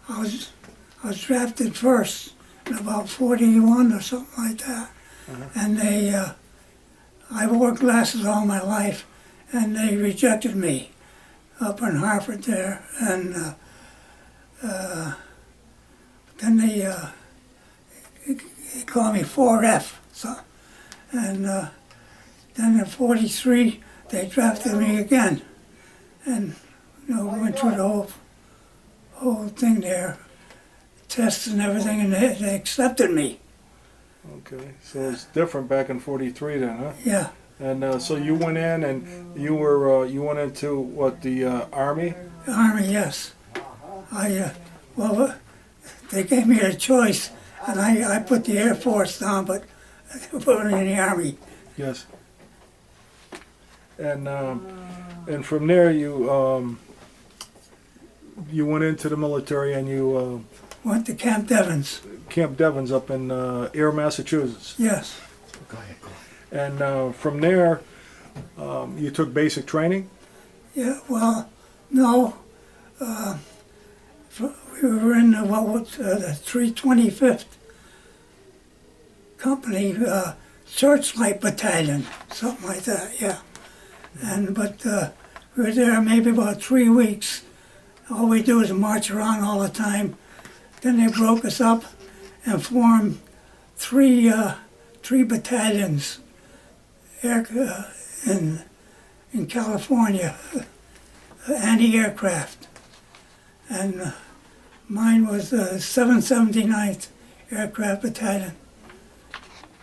I was drafted first in about 41 or something like that. And I wore glasses all my life, and they rejected me up in Hartford there. And then they called me 4F. So, and then in 43, they drafted me again. And we went through the whole thing there, tests and everything, and they accepted me. Okay, so it's different back in '43 then, huh? Yeah. And so you went in, and you went into what, the Army? The Army, yes. They gave me a choice, and I put the Air Force down, but they put me in the Army. Yes. And from there you went into the military, and you Went to Camp Devens. Camp Devens up in Air, Massachusetts. Yes. Go ahead. And from there, you took basic training? Yeah, well, no. We were in the 325th Company Searchlight Battalion, something like that, yeah. But we were there maybe about 3 weeks. All we do is march around all the time. Then they broke us up and formed three battalions in California, anti-aircraft. And mine was the 779th Aircraft Battalion,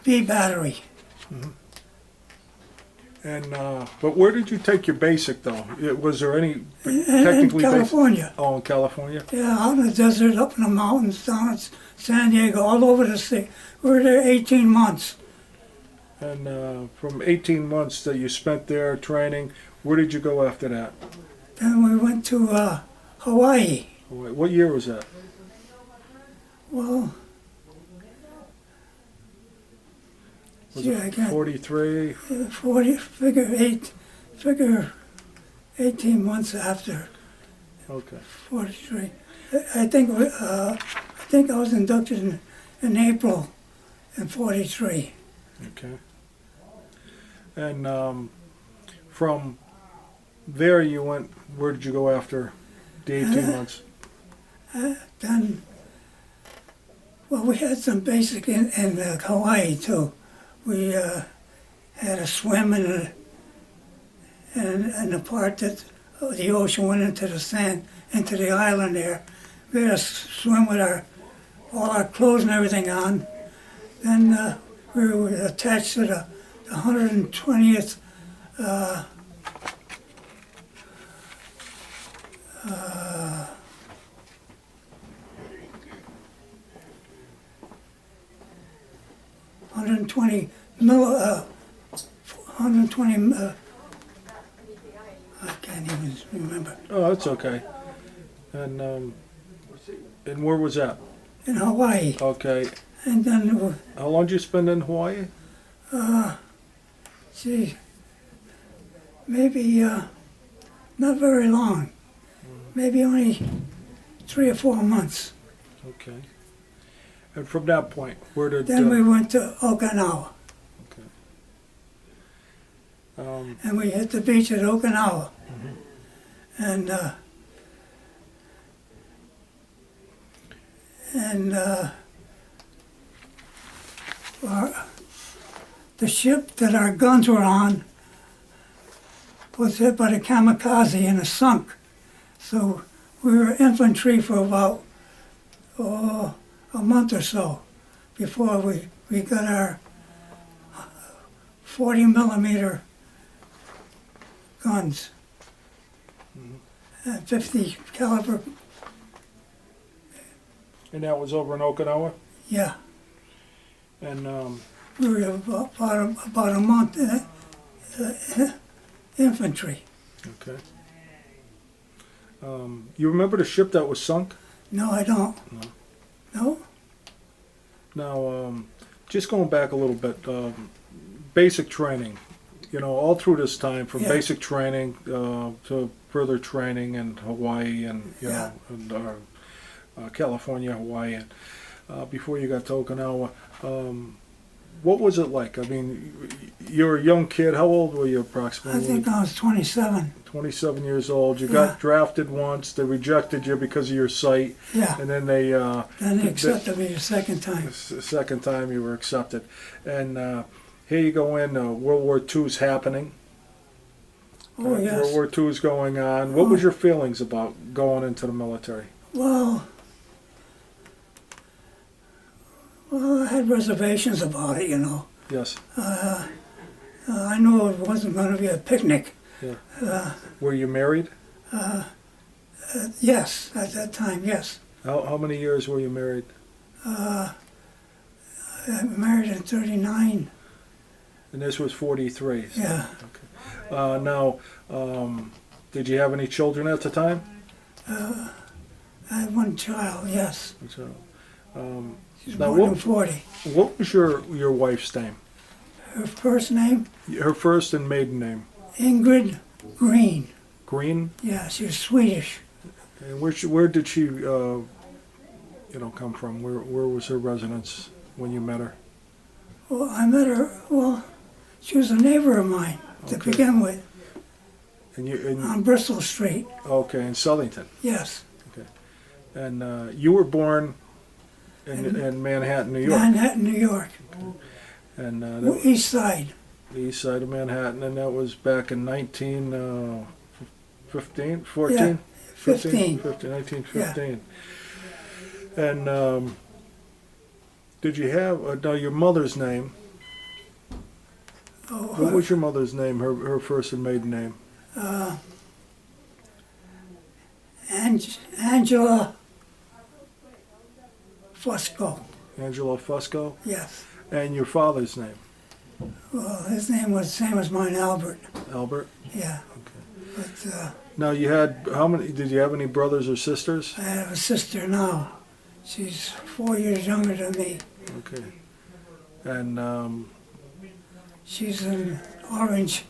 B Battery. And but where did you take your basic though? Was there any In technically California. basic? Oh, in California. Yeah, out in the desert, up in the mountains, down at San Diego, all over the state. We were there 18 months. And from 18 months that you spent there training, where did you go after that? Then we went to Hawaii. What year was that? Well, Was yeah, I it got 43? 40, figure 18 months after Okay. 43. I think I was inducted in April in 43. Okay. And from there you went, where did you go after the 18 months? Then, well, we had some basic in Hawaii too. We had a swim in the part that the ocean went into the sand, into the island there. We had to swim with all our clothes and everything on. Then we were attached to the 120th uh, 120 I can't even remember. Oh, that's okay. And where was that? In Hawaii. Okay. And then, How long did you spend in Hawaii? maybe not very long. Maybe only 3 or 4 months. Okay. And from that point, where did... Then we went to Okinawa. Okay. And we hit the beach at Okinawa. And the ship that our guns were on was hit by the kamikaze and it sunk. So we were infantry for about a month or so before we got our 40 millimeter guns and 50 caliber. And that was over in Okinawa? Yeah, And we were about a month infantry. okay. You remember the ship that was sunk? No, I don't. No? Now, just going back a little bit, basic training. You know, all through this time, from Yeah. basic training to further training in Hawaii, and you Yeah. know, and California, Hawaii, and before you got to Okinawa. What was it like? I mean, you were a young kid. How old were you I approximately? think I was 27. 27 years old. You Yeah. got drafted once. They rejected you because of your sight, Yeah. and then they Then they accepted me the second time. the second time you were accepted. And here you go in. World War II's happening. Oh, yes. World War II is going on. What was your feelings about going into the military? Well, I had reservations about it, you know. Yes. I knew it wasn't going to be a picnic. Yeah. Were you married? Yes, at that time, yes. How many years were you married? I married in 39. And this was 43. Yeah. Now, did you have any children at the time? I had one child, yes. So, She's Now, born in what- 40. what was your wife's name? Her first name, Her first and maiden name? Ingrid Green. Green. Yeah, she was Swedish. And where did she come from? Where was her residence when you met her? Well, I met her, she was a neighbor of mine to Okay. begin with, And on Bristol Street, okay, in Southington. yes. And you were born in Manhattan, New York, Manhattan, New York, and that was east side. the east side of Manhattan, and that was back in 1915, 14? Yeah, 15. 1915. And did you have, now your mother's name, what Oh, was your mother's name, her first and maiden name? Angela Fusco, Angelo Fusco? yes. And your father's name? Well, his name was the same as mine, Albert, Albert? yeah. But Now you had, did you have any brothers or sisters? I have a sister now. She's 4 years younger than me. Okay. And She's in Orange,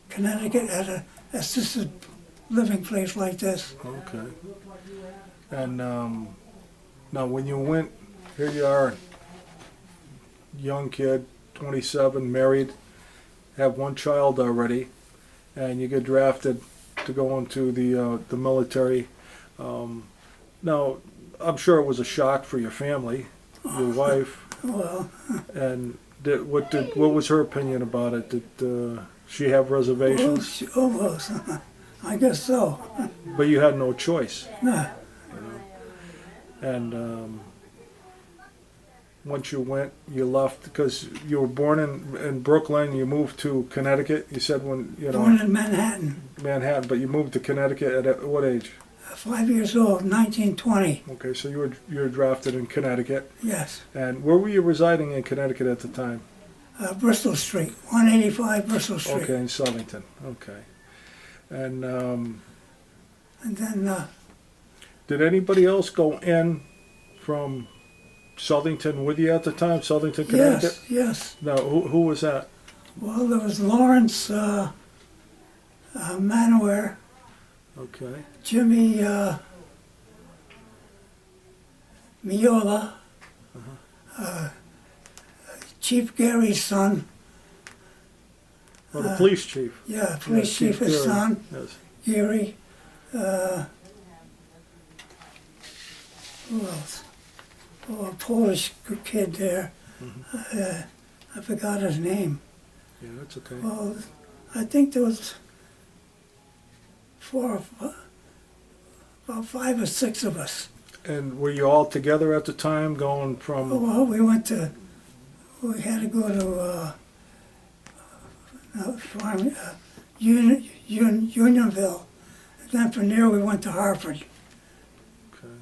Connecticut at a assisted living place like this. okay. And now when you went, here you are, young kid, 27, married, have one child already, and you get drafted to go into the military. Now, I'm sure it was a shock for your family, your wife, Well, and what was her opinion about it? Did she have reservations? almost. I guess so. But you had no choice. No, And once you went, you left because you were born in Brooklyn. You moved to Connecticut. You said when born in Manhattan, Manhattan, but you moved to Connecticut at what age? 5 years old, 1920. Okay, so you were drafted in Connecticut. Yes, And where were you residing in Connecticut at the time? Bristol Street, 185 Bristol Street. Okay, in Southington. Okay. And And then did anybody else go in from Southington with you at the time? Southington, Connecticut? yes. No, who was that? Well, there was Lawrence Manowar, Okay. Jimmy Miola, Chief Gary's son. Oh, the police chief. Yeah, police Yeah, chief, his Gary. son, Yes. Gary. Who else? Oh, a Polish kid there. I forgot his name. Yeah, that's okay. Well, I think there was about 5 or 6 of us. And were you all together at the time, going from? Well, we had to go to Unionville. And then from there we went to Hartford. Okay.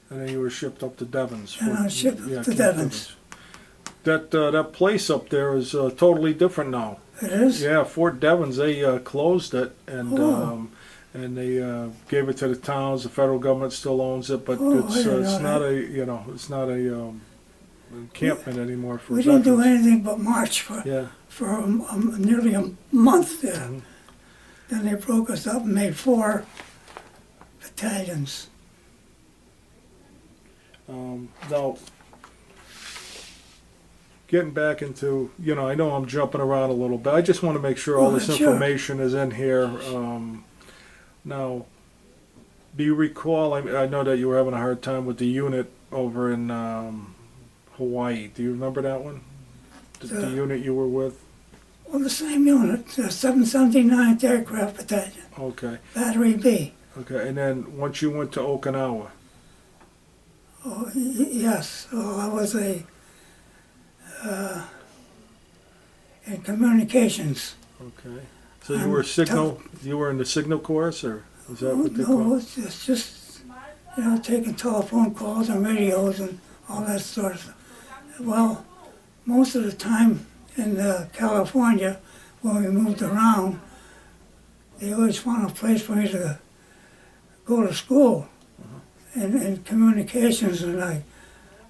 And then you were shipped up to Devens. And I was shipped up to Camp Devens. That place up there is totally different now. It is? Yeah, Fort Devens. They closed it, and Oh. and they gave it to the towns. The federal government still owns it, but Oh, I it's didn't know not that. it's not a encampment anymore for We didn't do veterans. anything but march for Yeah. nearly a month there. Mhm. Then they broke us up and made 4 battalions. Now, getting back into, I know I'm jumping around a little bit. I just want to make sure all this Sure. information is in here. Now, do you recall, I know that you were having a hard time with the unit over in Hawaii. Do you remember that one? The unit you were with? Well, the same unit, the 779th Aircraft Battalion, Okay. Battery B. Okay, and then once you went to Okinawa, Oh, yes. Oh, I was in communications. okay. So you were you were in the signal course, or is that what they No, call it? it's just taking telephone calls and radios and all that sort of stuff. Well, most of the time in California, when we moved around, they always found a place for me to go to school in communications, and I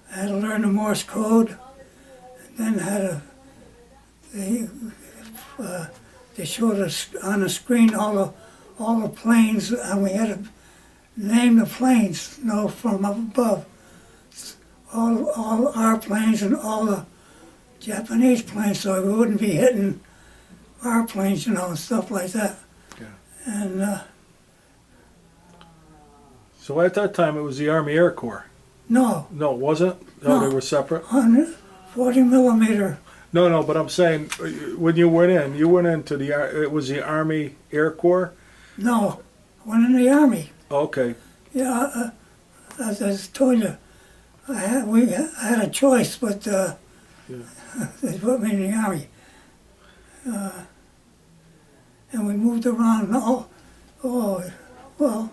had to learn the Morse code, and then they showed us on the screen all the planes, and we had to name the planes, from up above. All our planes and all the Japanese planes, so we wouldn't be hitting our planes, and stuff like that. Yeah. And So at that time, it was the Army Air Corps. no, No, it wasn't? No, No. they were separate? 140 millimeter. No, but I'm saying, when you went into it was the Army Air Corps? No, I went in the Army. Okay, Yeah, as I told you, I had a choice, but they put me in the Army. And we moved around. Well,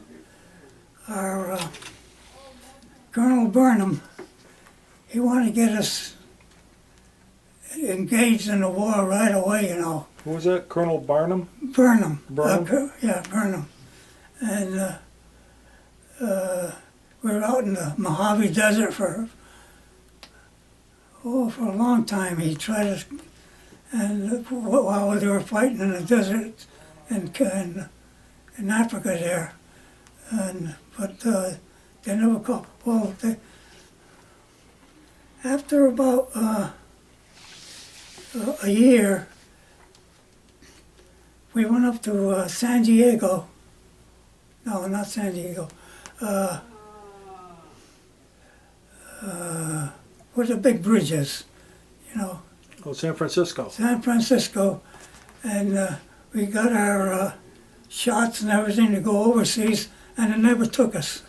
our Colonel Burnham, he wanted to get us engaged in the war right away, who was that, Colonel Barnum? Burnham. Burnham? Yeah, Burnham. And we were out in the Mojave Desert for a long time. He tried to, and while they were fighting in the desert in Africa there, but they never called. Well, after about a year, we went up to San Diego. No, not San Diego. Where the big bridge is, Oh, San Francisco. San Francisco. And we got our shots and everything to go overseas, and it never took us.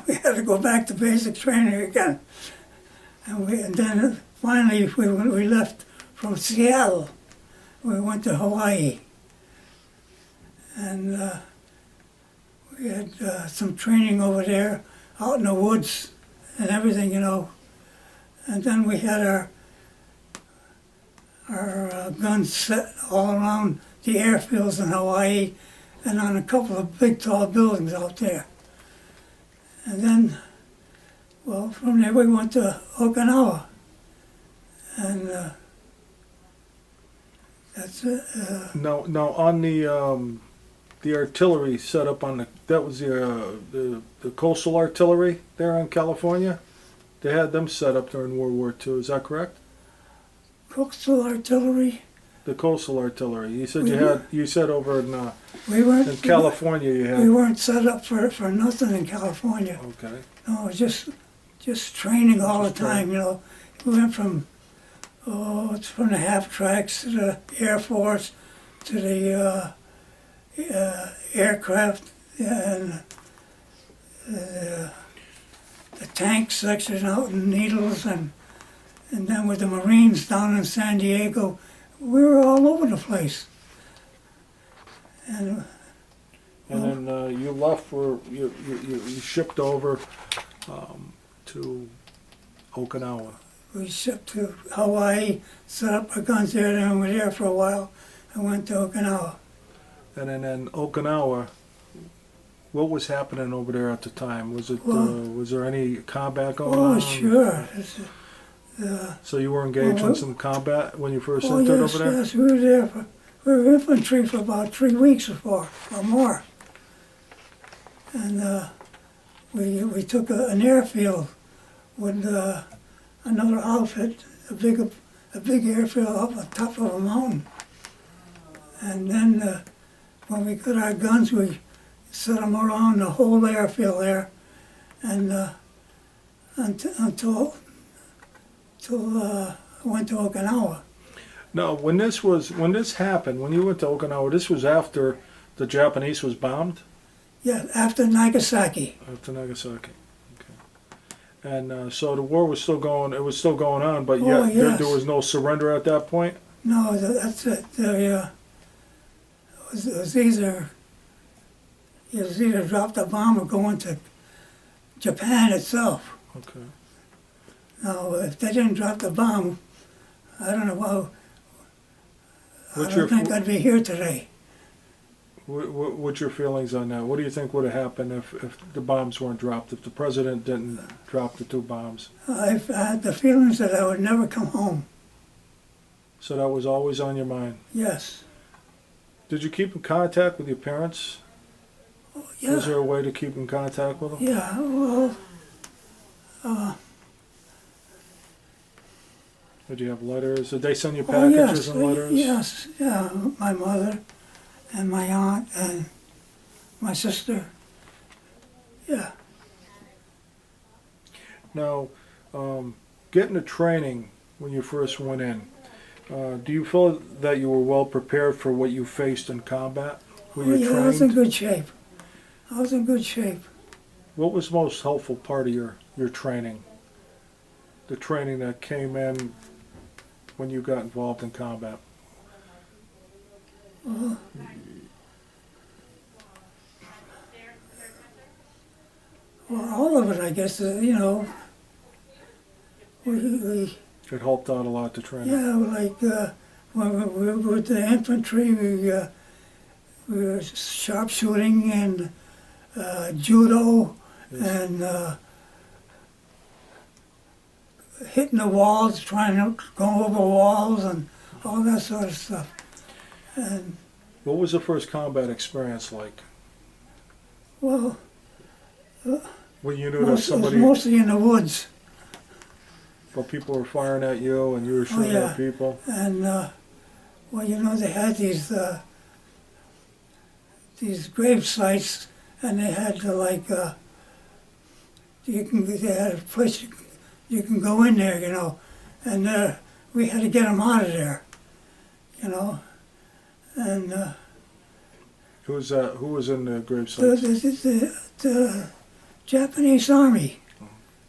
We had to go back to basic training again. And then finally we left from Seattle. We went to Hawaii. And we had some training over there, out in the woods and everything, And then we had our guns set all around the airfields in Hawaii and on a couple of big tall buildings out there. And then, well, from there we went to Okinawa. And that's it. Now on the artillery set up on that was the coastal artillery there in California? They had them set up during World War II, is that correct? Coastal artillery. The coastal artillery. You said We you said over in California you had. We weren't set up for nothing in California. Okay. No, it was just training all the Just time, We went from the half tracks to the Air Force to the aircraft and the tank section out in Needles and then with the Marines down in San Diego. We were all over the place. And then you left for you shipped over to Okinawa. we shipped to Hawaii, set up our guns there, and we were there for a while, and went to Okinawa. And then in Okinawa, what was happening over there at the time? Was it was there any combat going on? Oh, sure. So you were engaged in some combat when you first entered yes, over there? yes, we were there. We were infantry for about 3 weeks or more. And we took an airfield with another outfit, a big airfield up on top of a mountain. And then when we got our guns, we set them around the whole airfield there, and until I went to Okinawa. Now, when this happened, when you went to Okinawa, this was after the Japanese was bombed? Yeah, after Nagasaki. After Nagasaki. Okay. And so the war was still going, it was still going on, but Oh, yet yes. there was no surrender at that point? No, that's it. It was either drop the bomb or go into Japan itself. Okay. Now, if they didn't drop the bomb, I don't know. Well, I What's your don't think I'd be here today. What's your feelings on that? What do you think would have happened if the bombs weren't dropped, if the president didn't drop the 2 bombs? I've had the feelings that I would never come home. So that was always on your mind. Yes. Did you keep in contact with your parents? Oh, yeah. Was there a way to keep in contact with them? Yeah, well, Did you have letters? Did they send you oh, packages yes, and letters? yes, yeah, my mother and my aunt and my sister. Yeah. Now, getting the training when you first went in, do you feel that you were well prepared for what you faced in combat? Were you Oh, yeah, trained? I was in good shape. I was in good shape. What was the most helpful part of your training? The training that came in when you got involved in combat? Well, all of it, I guess, we It helped out a lot, the training. yeah, like when we were with the infantry, we were sharpshooting and judo Yes. and hitting the walls, trying to go over walls and all that sort of stuff. And, What was the first combat experience like? well, When you knew that it was somebody, mostly in the woods. well, people were firing at you and you were shooting yeah. at people? And, they had these grave sites, and they had they had a place you can go in there, and we had to get them out of there, and Who was in the grave the, sites? the Japanese army,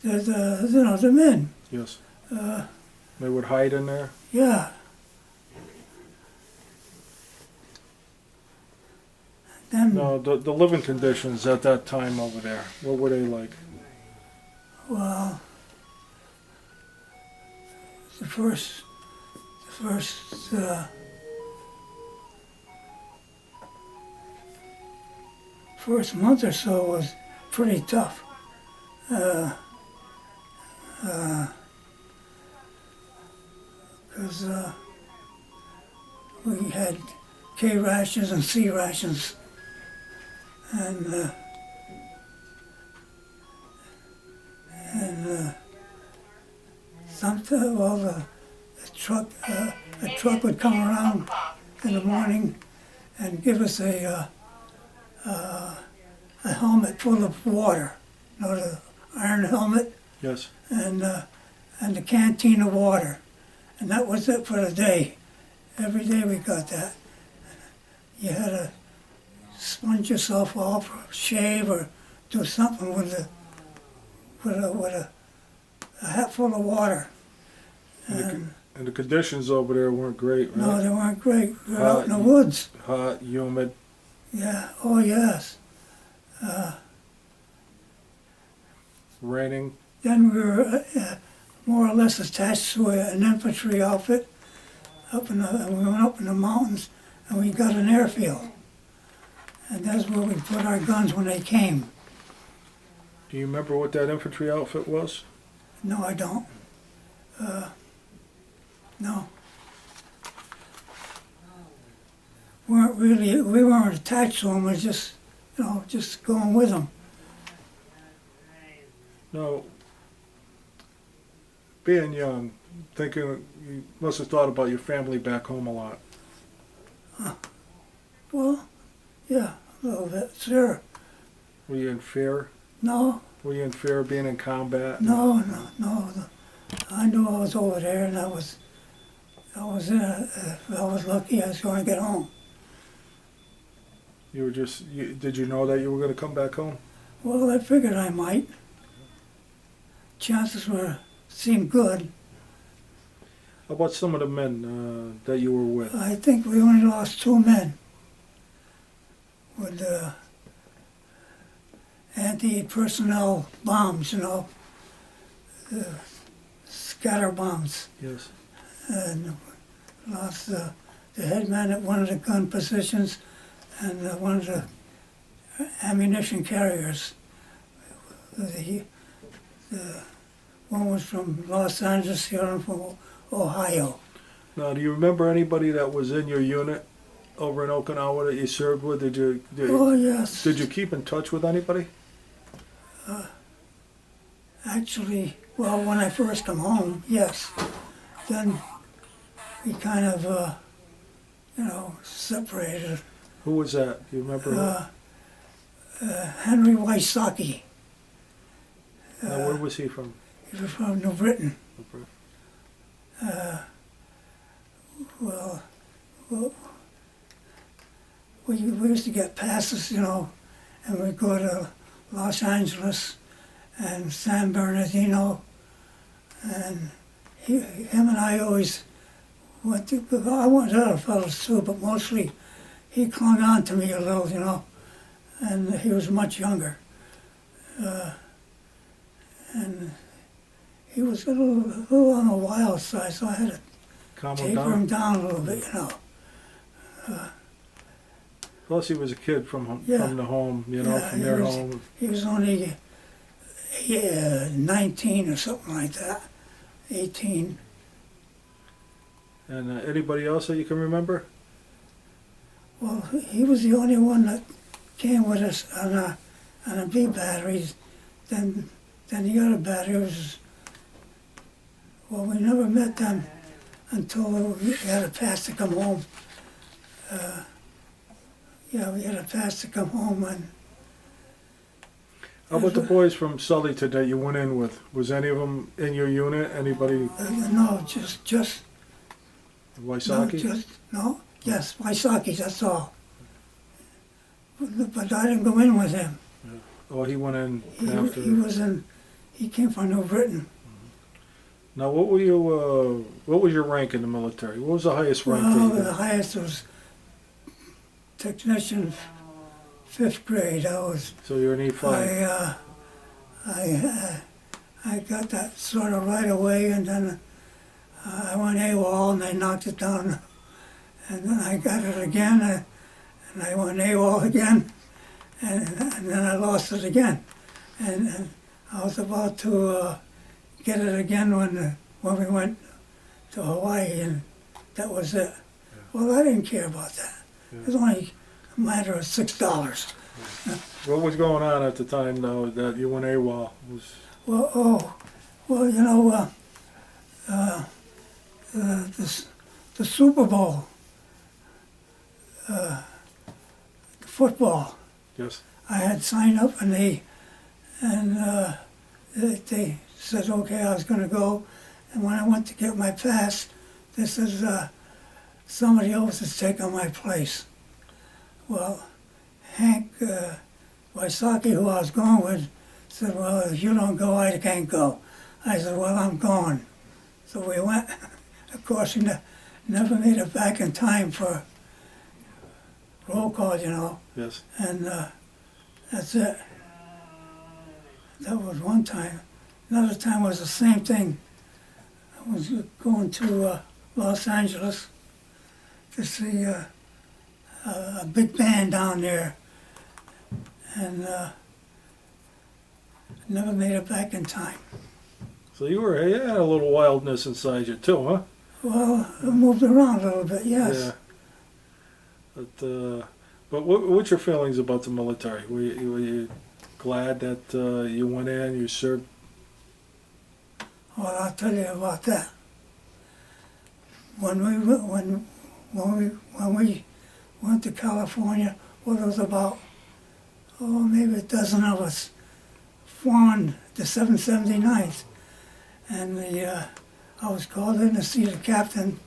the men, Yes. They would hide in there? yeah. Then, No, the living conditions at that time over there, what were they like? well, the first month or so was pretty tough. Because we had K rations and C rations, and sometimes, well, a truck would come around in the morning and give us a helmet full of water, the iron helmet, Yes. and a canteen of water, and that was it for the day. Every day we got that. You had to sponge yourself off, or shave, or do something with a hat full of water. And And the conditions over there weren't great, right? no, they weren't great. We were out in the woods. Hot, humid. Yeah. Oh yes. Raining. Then we were more or less attached to an infantry outfit. We went up in the mountains, and we got an airfield. And that's where we put our guns when they came. Do you remember what that infantry outfit was? No, I don't. No. We weren't attached to them. We was just going with them. No. being young, thinking you must have thought about your family back home a lot. Well, yeah, a little bit, sure. Were you in fear? No, Were you in fear of being in combat? no. I knew I was over there, and I was if I was lucky, I was going to get home. You were just, did you know that you were going to come back home? Well, I figured I might. Chances seemed good. How about some of the men that you were with? I think we only lost 2 men with anti-personnel bombs, scatter bombs. Yes. And lost the headman at one of the gun positions and one of the ammunition carriers. The one was from Los Angeles, the other from Ohio. Now, do you remember anybody that was in your unit over in Okinawa that you served with? Oh, yes. Did you keep in touch with anybody? Actually, well, when I first come home, yes. Then we kind of, separated. Who was that? Do you remember? Henry Wysocki. Now, where was he from? He was from New Britain. Okay. Well, we used to get passes, and we'd go to Los Angeles and San Bernardino, and him and I always went to, I went to other fellows too, but mostly he clung on to me a little, and he was much younger. And he was a little on the wild side, so I had to Calm him taper him down. down a little bit, Plus, he was a kid from Yeah. the home, Yeah, from he their was- home. He was only 19 or something like that, 18. And anybody else that you can remember? Well, he was the only one that came with us on a B battery. Then the other battery was, well, we never met them until we had a pass to come home. We had a pass to come home, and How about the boys from Sullyton that you went in with? Was any of them in your unit? Anybody? no, just Wysocki? yes, Wysocki, that's all. But I didn't go in with him. Oh, he went in after. He came from New Britain. Now, what were you? What was your rank in the military? What was the highest rank Well, that you the got? highest was technician, 5th grade. So you're an E5. I got that sort of right away, and then I went AWOL, and they knocked it down, and then I got it again, and I went AWOL again, and then I lost it again, and I was about to get it again when we went to Hawaii, and that was it. Well, I didn't care about that. It was only a matter of $6. What was going on at the time, though, that you went AWOL? The Super Bowl, football. Yes. I had signed up, and they said, okay, I was going to go. And when I went to get my pass, they said, somebody else is taking my place. Well, Hank Wysocki, who I was going with, said, well, if you don't go, I can't go. I said, well, I'm going. So we went. Of course, we never made it back in time for roll call, Yes. and that's it. That was one time. Another time was the same thing. I was going to Los Angeles to see a big band down there, and never made it back in time. So you had a little wildness inside you too, huh? Well, I moved around a little bit, yes. Yeah. But what's your feelings about the military? Were you glad that you went in, you served? Well, I'll tell you about that. When we went to California, well, there was about maybe a dozen of us forming the 779th, and I was called in to see the captain,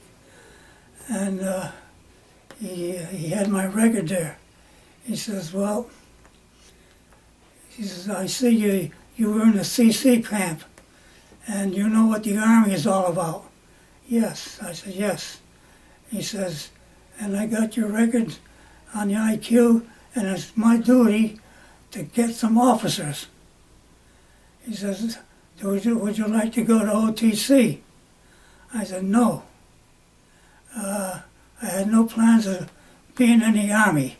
and he had my record there. He says, "Well," he says, "I see you were in the CC camp, and you know what the Army is all about." "Yes." I said, "Yes." He says, "And I got your record on the IQ, and it's my duty to get some officers." He says, would you like to go to OTC? I said, "No." I had no plans of being in the Army.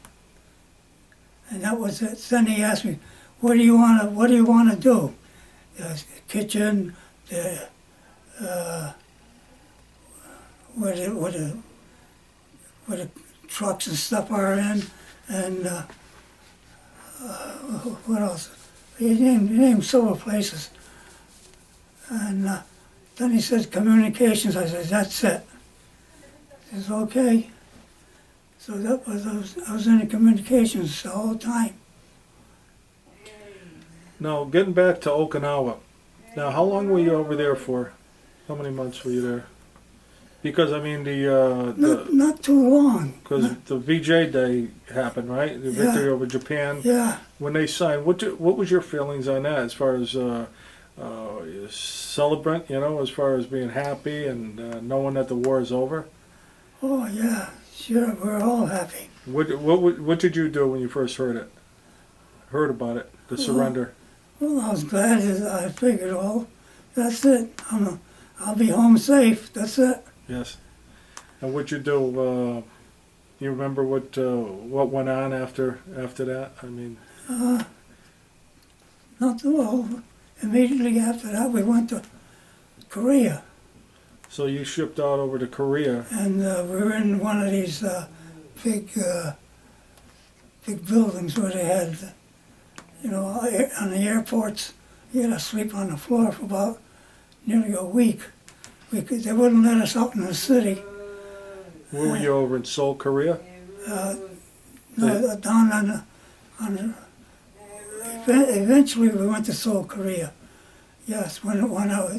And that was it. Then he asked me, what do you want to do? The kitchen, where the trucks and stuff are in, and what else? He named several places. And then he said communications. I said, "That's it." He says, "Okay." So I was in the communications the whole time. Now, getting back to Okinawa. Now, how long were you over there for? How many months were you there? Because I mean Not too long. because the VJ Day happened, right? The victory over Japan. Yeah. When they signed, what was your feelings on that? As far as celebrant, as far as being happy and knowing that the war is over. Oh yeah, sure. We're all happy. What did you do when you first heard about it, the surrender? Well, I was glad. I figured, well, that's it. I'll be home safe. That's it. Yes. And what'd you do? You remember what went on after that? I mean, Not too well. Immediately after that, we went to Korea, so you shipped out over to Korea. and we were in one of these big buildings where they had, on the airports, you had to sleep on the floor for about nearly a week. They wouldn't let us out in the city. Where were you over in Seoul, Korea? No, down on the. Eventually, we went to Seoul, Korea. Yes, when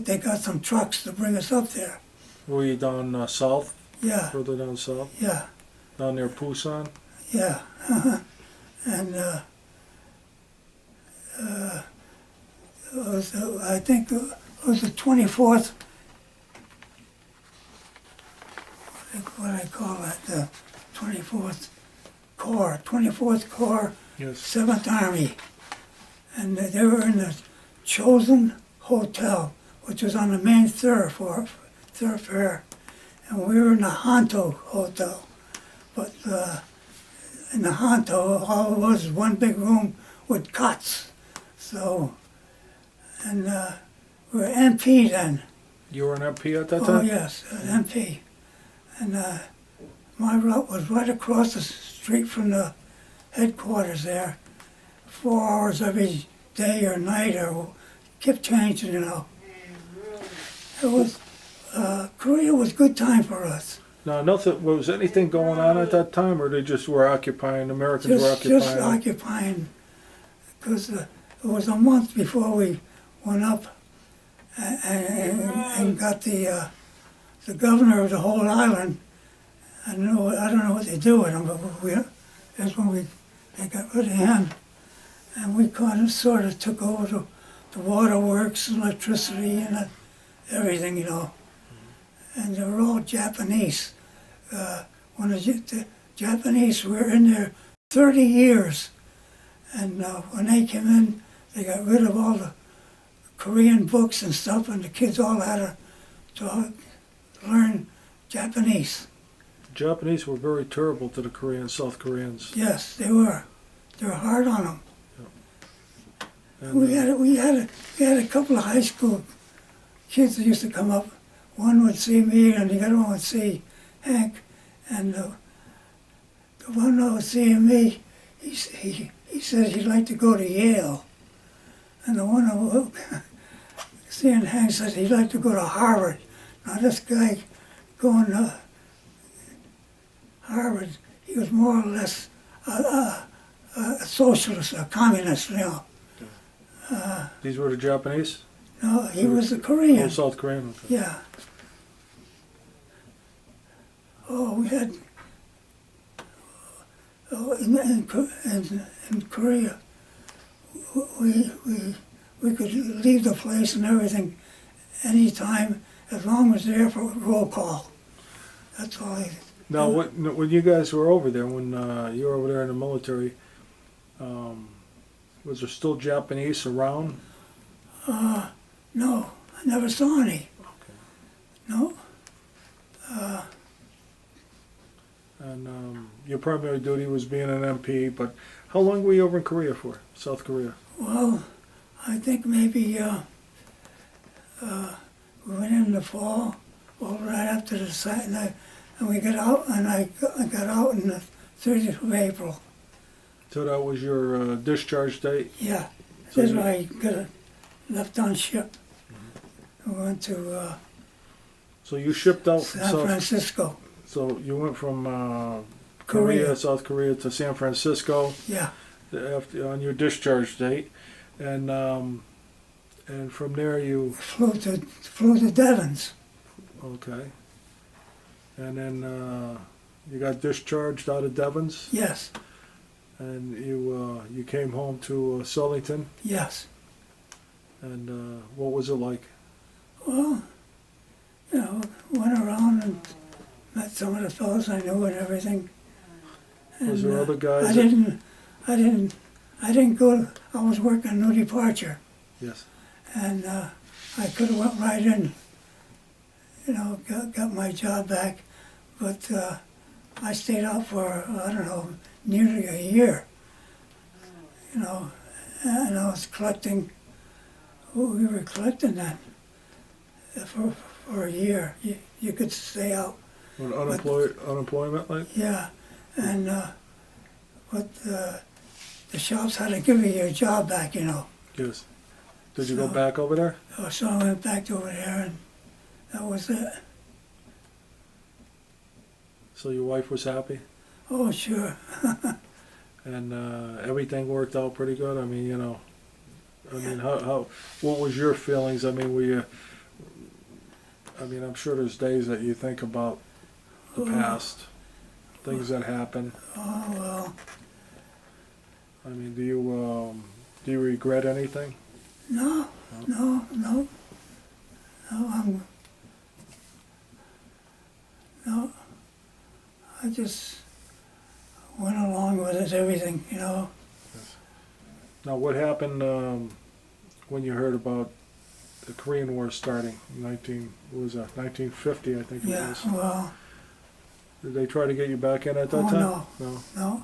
they got some trucks to bring us up there. Were you down south? Yeah, Further down south? yeah, Down near Busan? yeah. And I think it was the 24th. What I call that? The 24th Corps, Yes. 7th Army. And they were in the Chosen Hotel, which was on the main thoroughfare, and we were in the Honto Hotel. But in the Honto, all it was one big room with cots. So, and we were MP then. You were an MP at that Oh time? yes, an MP. And my route was right across the street from the headquarters there. 4 hours every day or night, or kept changing, It was, Korea was a good time for us. Now, was anything going on at that time, or they just were occupying, Americans were occupying? Just occupying, because it was a month before we went up and got the governor of the whole island. I don't know what they do with him, but that's when they got rid of him. And we sort of took over the waterworks, electricity, and everything, And they were all Japanese. When the Japanese were in there 30 years, and when they came in, they got rid of all the Korean books and stuff, and the kids all had to learn Japanese. The Japanese were very terrible to the South Koreans. Yes, they were. They were hard on them. And, We had a couple of high school kids that used to come up. One would see me, and the other one would see Hank. And the one that was seeing me, he said he'd like to go to Yale. And the one who seeing Hank said he'd like to go to Harvard. Now this guy going to Harvard, he was more or less a socialist, a communist, you know. These were the Japanese? No, he was a Korean. Oh, South Korean. Okay. Yeah. Oh, we had, in Korea, we could leave the place and everything anytime as long as they're for roll call. That's all. Now, when you guys were over there, when you were over there in the military, was there still Japanese around? No, I never saw any. Okay. No. And your primary duty was being an MP, but how long were you over in Korea for, South Korea? Well, I think maybe we went in the fall, well, right after the site, and we got out, and I got out on the 30th of April. So that was your discharge date? Yeah, So that's you- why I got left on ship. I went to So you shipped out from San Francisco. So you went from Korea. South Korea to San Francisco Yeah, on your discharge date, and from there you flew to Devons. okay, and then you got discharged out of Devons, Yes, and you came home to Sullyton, yes. and what was it like? Well, you know, went around and met some of the fellows I knew and everything. Was And, there other guys? I didn't go. I was working New Departure, Yes. and I could have went right in. You know, got my job back, but I stayed out for I don't know, nearly a year. You know, and I was collecting. We were collecting that for a year. You could stay out. When unemployment, like? Yeah, and but the shops had to give you your job back, you know. Yes. Did you go So- back over there? So I went back over there, and that was it. So your wife was happy, Oh, sure. and everything worked out pretty good. I mean, you know, I mean, what was your feelings? I mean, were you? I mean, I'm sure there's days that you think about the past, things that happened. Oh, well, I mean, do you regret anything? no, no. I just went along with it, everything, you know. Now, what happened when you heard about the Korean War starting? 1950, I think it Yeah, was. well, Did they try to get you back in at that Oh, time? no. No. no.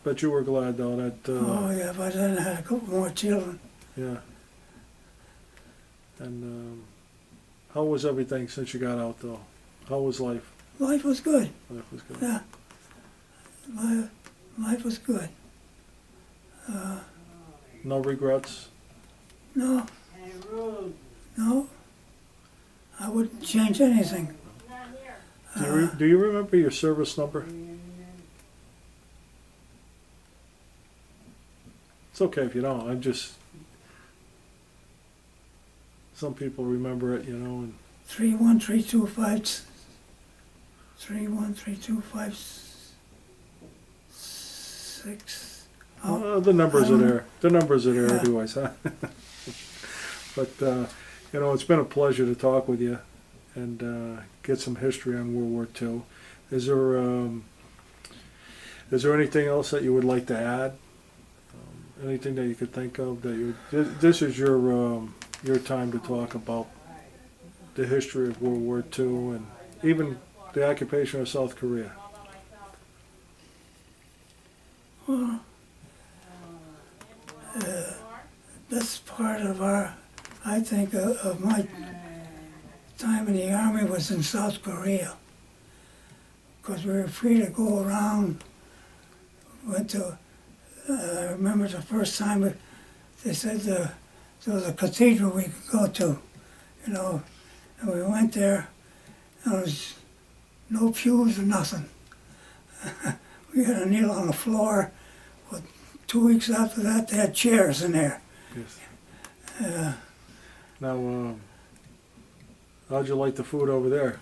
But you were glad though that. Oh, yeah, but then I had a couple more children. Yeah. And how was everything since you got out though? How was life? Life was good. Life was good. Yeah. Life was good. No regrets? No. No. I wouldn't change anything. Do you remember your service number? It's okay if you don't. I'm just. Some people remember it, you know. And 31325 31325 the numbers are don't- there. The numbers are there Yeah. anyways, huh? But you know, it's been a pleasure to talk with you and get some history on World War II. Is there anything else that you would like to add? Anything that you could think of that you? This is your time to talk about the history of World War II and even the occupation of South Korea. Well, this part of I think, of my time in the Army was in South Korea. Because we were free to go around. Went to, I remember the first time they said the there was a cathedral we could go to, you know, and we went there. There was no pews or nothing. We had to kneel on the floor. But 2 weeks after that, they had chairs in there. Yes. Now, how'd you like the food over there?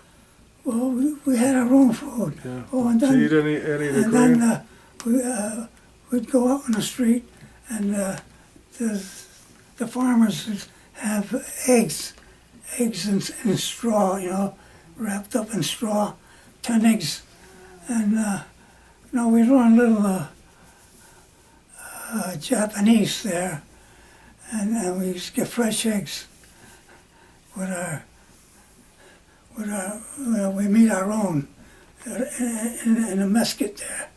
Well, we had our own food. Yeah. Oh, and Did then, you eat any of the and cream? then we'd go out on the street, and the farmers have eggs in straw, you know, wrapped up in straw, 10 eggs. And, you know, we run little Japanese there, and we used to get fresh eggs with our, we meet our own in a mesquite there.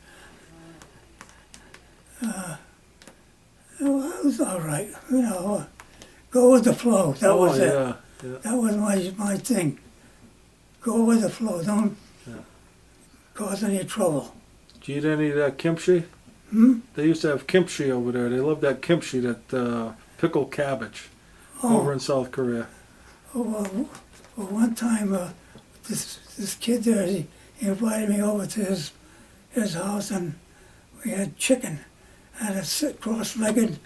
Well, it was all right, you know, go with the flow, that was it. Yeah. That was my thing. Go with the flow, don't cause any trouble. Did you eat any of that kimchi? Hmm? They used to have kimchi over there. They loved that kimchi, that pickled cabbage, over in South Korea. Oh, well, one time, this kid there, he invited me over to his house, and we had chicken. I had to sit cross-legged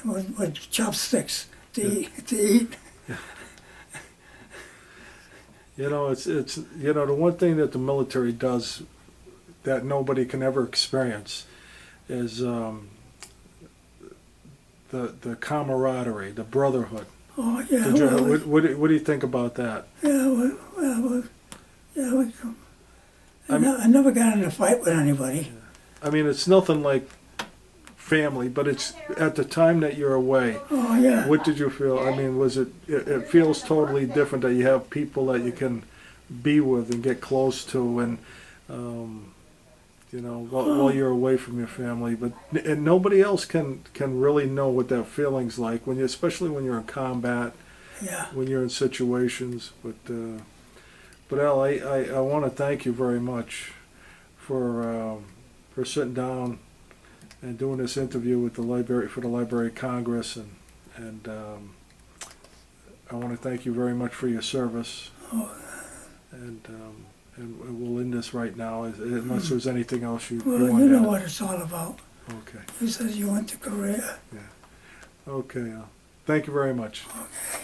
with chopsticks to eat. You know, it's you know, the one thing that the military does that nobody can ever experience is the camaraderie, the brotherhood. Oh, yeah. Did you, what do you think about that? Yeah, I never got in a fight with anybody. I mean, it's nothing like family, but it's at the time that you're away. Oh, yeah. What did you feel? I mean, was it feels totally different that you have people that you can be with and get close to, and you know, while you're away from your family. But and nobody else can really know what that feeling's like when especially when you're in combat. Yeah. When you're in situations. But Al, I want to thank you very much for sitting down and doing this interview with the Library for the Library of Congress, and I want to thank you very much for your service. Oh. And we'll end this right now, unless there's anything else you Well, want you to know add. what it's all about. Okay. You said you went to Korea. Okay. Thank you very much. Okay.